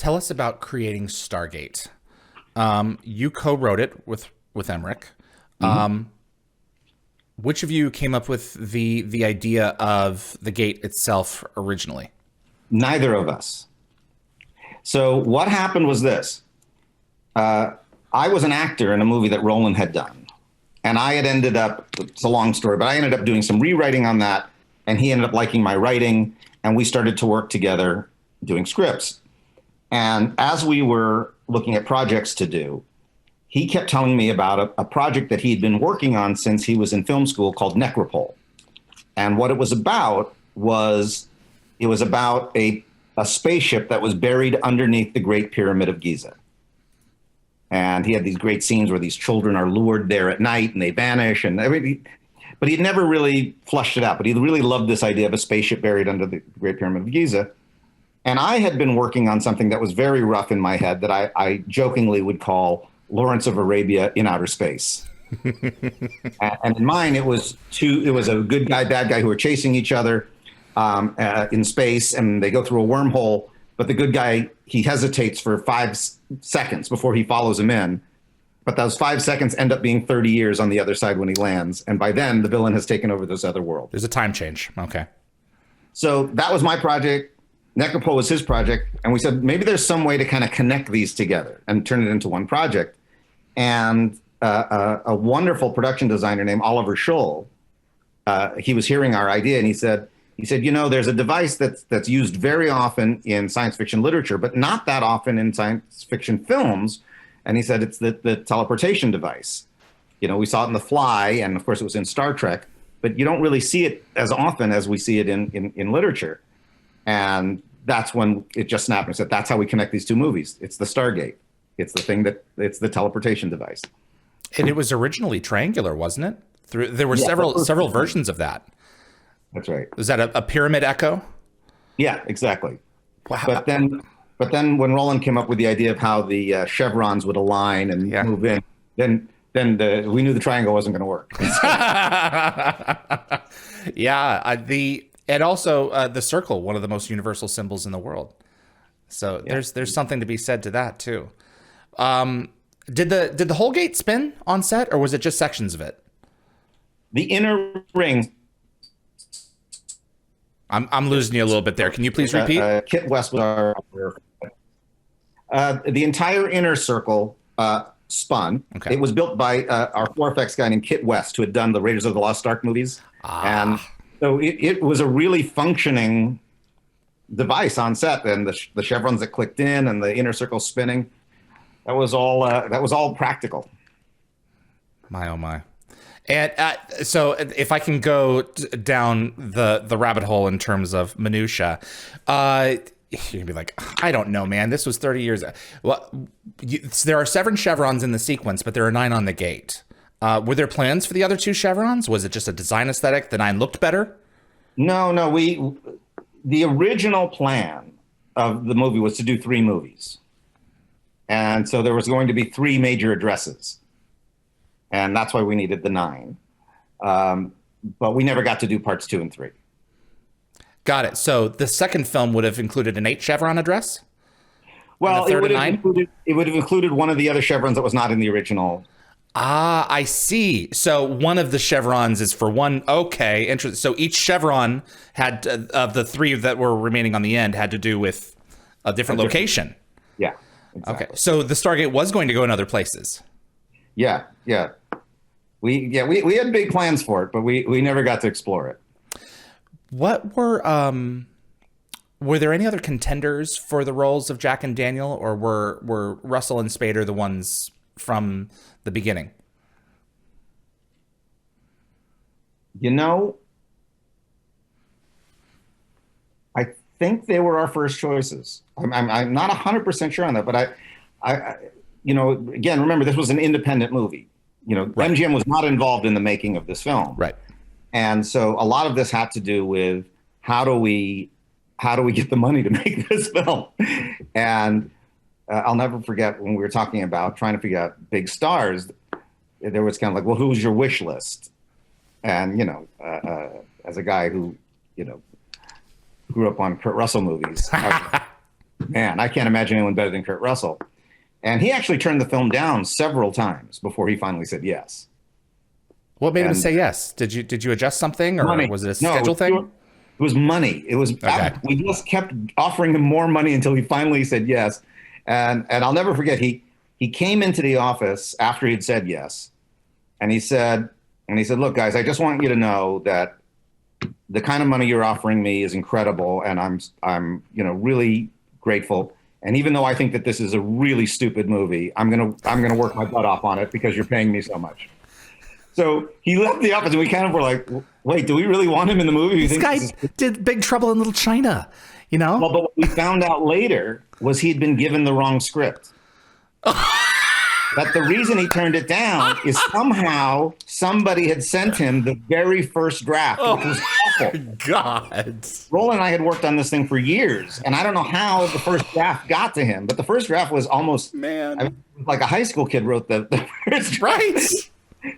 Tell us about creating Stargate. You co-wrote it with Emmerich. Mhm. Which of you came up with the idea of the gate itself originally? Neither of us. So what happened was this. I was an actor in a movie that Roland had done. And I had ended up, it's a long story, but I ended up doing some rewriting on that. And he ended up liking my writing. And we started to work together doing scripts. And as we were looking at projects to do, he kept telling me about a project that he'd been working on since he was in film school called Necropole. And what it was about was it was about a spaceship that was buried underneath the Great Pyramid of Giza. And he had these great scenes where these children are lured there at night and they vanish and everything. But he'd never really flushed it out. But he really loved this idea of a spaceship buried under the Great Pyramid of Giza. And I had been working on something that was very rough in my head that I jokingly would call Lawrence of Arabia in outer space. And in mine, it was a good guy, bad guy who are chasing each other in space, and they go through a wormhole. But the good guy, he hesitates for 5 seconds before he follows him in. But those 5 seconds end up being 30 years on the other side when he lands. And by then, the villain has taken over this other world. There's a time change. Okay. So that was my project. Necropole was his project. And we said, maybe there's some way to kind of connect these together and turn it into one project. And a wonderful production designer named Oliver Scholl, he was hearing our idea and he said, there's a device that's used very often in science fiction literature, but not that often in science fiction films. And he said, it's the teleportation device. We saw it in The Fly, and of course it was in Star Trek, but you don't really see it as often as we see it in literature. And that's when it just snapped and said, that's how we connect these two movies. It's the Stargate. It's it's the teleportation device. And it was originally triangular, wasn't it? There were several versions of that. That's right. Was that a pyramid echo? Yeah, exactly. Wow. But then when Roland came up with the idea of how the chevrons would align and move in, then we knew the triangle wasn't going to work. And also the circle, one of the most universal symbols in the world. So there's something to be said to that too. Did the whole gate spin on set, or was it just sections of it? The inner ring. I'm losing you a little bit there. Can you please repeat? Kit West was our. The entire inner circle spun. Okay. It was built by our 4FX guy named Kit West, who had done the Raiders of the Lost Ark movies, and so it was a really functioning device on set, and the chevrons that clicked in and the inner circle spinning. That was all practical. My oh my. And so if I can go down the rabbit hole in terms of minutia, you're gonna be like, I don't know, man. This was 30 years. Well, there are 7 chevrons in the sequence, but there are 9 on the gate. Were there plans for the other 2 chevrons? Was it just a design aesthetic? The 9 looked better? No. The original plan of the movie was to do 3 movies. And so there was going to be 3 major addresses. And that's why we needed the 9. But we never got to do parts 2 and 3. Got it. So the second film would have included an 8 chevron address? Well, it would have included one of the other chevrons that was not in the original. Ah, I see. So one of the chevrons is for one. Okay, interesting. So each chevron had, of the 3 that were remaining on the end, had to do with a different location. Yeah. Exactly. Okay. So the Stargate was going to go in other places. Yeah. We had big plans for it, but we never got to explore it. What were there any other contenders for the roles of Jack and Daniel, or were Russell and Spader the ones from the beginning? I think they were our first choices. I'm not 100% sure on that, but I again, remember, this was an independent movie. Right. MGM was not involved in the making of this film. Right. And so a lot of this had to do with how do we get the money to make this film? And I'll never forget when we were talking about trying to figure out big stars, there was kind of like, well, who's your wish list? And, as a guy who, grew up on Kurt Russell movies, man, I can't imagine anyone better than Kurt Russell. And he actually turned the film down several times before he finally said yes. What made him say yes? Did you adjust something, or money. was it a schedule thing? It was money. It was okay. We just kept offering him more money until he finally said yes. And I'll never forget, he came into the office after he'd said yes, and he said, look, guys, I just want you to know that the kind of money you're offering me is incredible, and I'm really grateful. And even though I think that this is a really stupid movie, I'm gonna work my butt off on it because you're paying me so much. So he left the office, and we kind of were like, wait, do we really want him in the movie? This guy did Big Trouble in Little China, you know? Well, but what we found out later was he'd been given the wrong script. But the reason he turned it down is somehow somebody had sent him the very first draft, which was awful. God. Roland and I had worked on this thing for years, and I don't know how the first draft got to him, but the first draft was almost like a high school kid wrote the first draft. Right.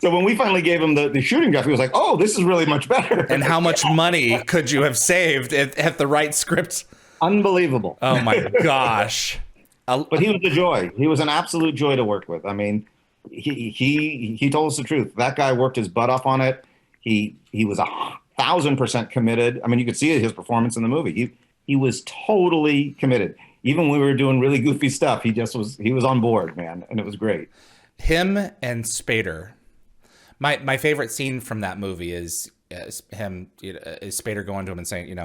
So when we finally gave him the shooting draft, he was like, oh, this is really much better. And how much money could you have saved at the right script? Unbelievable. Oh, my gosh. But he was a joy. He was an absolute joy to work with. I mean, he told us the truth. That guy worked his butt off on it. He was 1,000% committed. I mean, you could see his performance in the movie. He was totally committed. Even when we were doing really goofy stuff, he was on board, man, and it was great. Him and Spader. My favorite scene from that movie is him, is Spader going to him and saying,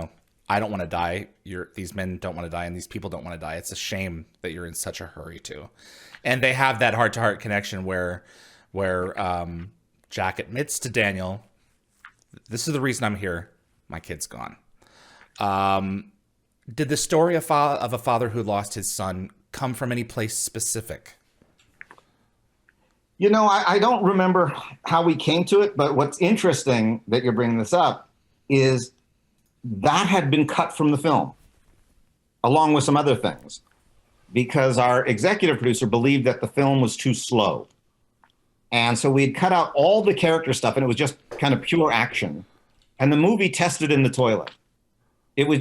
I don't want to die. These men don't want to die, and these people don't want to die. It's a shame that you're in such a hurry to. And they have that heart-to-heart connection where Jack admits to Daniel, this is the reason I'm here. My kid's gone. Did the story of a father who lost his son come from any place specific? I don't remember how we came to it, but what's interesting that you're bringing this up is that had been cut from the film, along with some other things, because our executive producer believed that the film was too slow. And so we'd cut out all the character stuff, and it was just kind of pure action. And the movie tested in the toilet. It was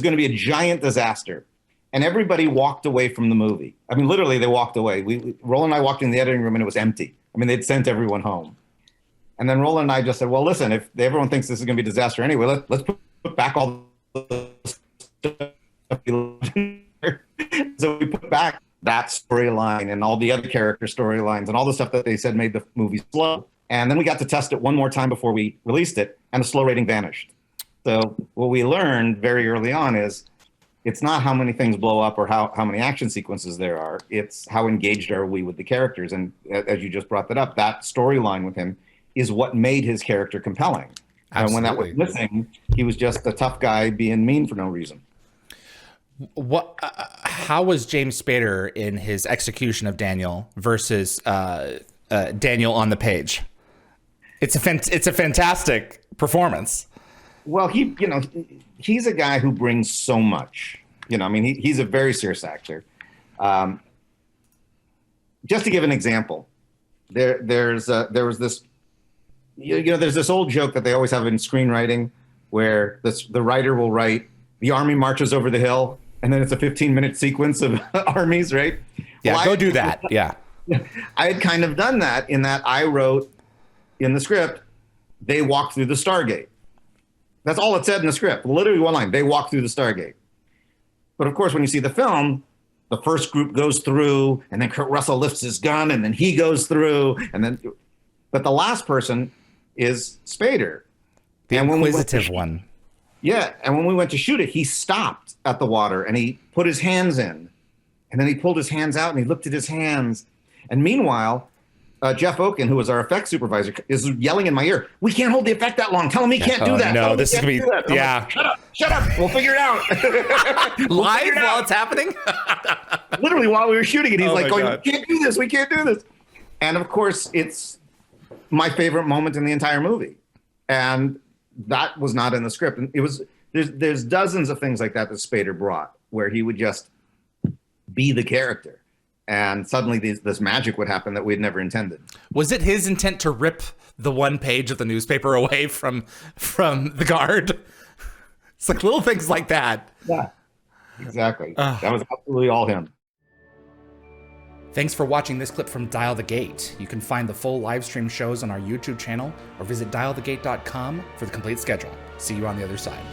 going to be a giant disaster. And everybody walked away from the movie. I mean, literally, they walked away. Roland and I walked in the editing room, and it was empty. I mean, they'd sent everyone home. And then Roland and I just said, well, listen, if everyone thinks this is going to be a disaster anyway, let's put back all the stuff. So we put back that storyline and all the other character storylines and all the stuff that they said made the movie slow. And then we got to test it one more time before we released it, and the slow rating vanished. So what we learned very early on is it's not how many things blow up or how many action sequences there are. It's how engaged are we with the characters. And as you just brought that up, that storyline with him is what made his character compelling. Absolutely. And when that was missing, he was just a tough guy being mean for no reason. How was James Spader in his execution of Daniel versus Daniel on the page? It's a fantastic performance. Well, he's a guy who brings so much. I mean, he's a very serious actor. Just to give an example, there was this. There's this old joke that they always have in screenwriting, where the writer will write, "The army marches over the hill," and then it's a 15-minute sequence of armies, right? Yeah, well, go do that. Yeah. I had kind of done that in that I wrote in the script, "They walk through the Stargate." That's all it said in the script. Literally one line. They walk through the Stargate. But of course, when you see the film, the first group goes through, and then Kurt Russell lifts his gun, and then he goes through, but the last person is Spader. The inquisitive one. Yeah, and when we went to shoot it, he stopped at the water, and he put his hands in, and then he pulled his hands out, and he looked at his hands. And meanwhile, Jeff Oken, who was our effects supervisor, is yelling in my ear, "We can't hold the effect that long. Tell him he can't do that. No, this is going to be, yeah. Like, shut up. We'll figure it out." Live while it's happening? Literally while we were shooting it, he's like, God. We can't do this. And of course, it's my favorite moment in the entire movie. And that was not in the script. And there's dozens of things like that Spader brought, where he would just be the character. And suddenly this magic would happen that we'd never intended. Was it his intent to rip the one page of the newspaper away from the guard? It's like little things like that. Yeah. Exactly. That was absolutely all him. Thanks for watching this clip from Dial the Gate. You can find the full live stream shows on our YouTube channel or visit dialthegate.com for the complete schedule. See you on the other side.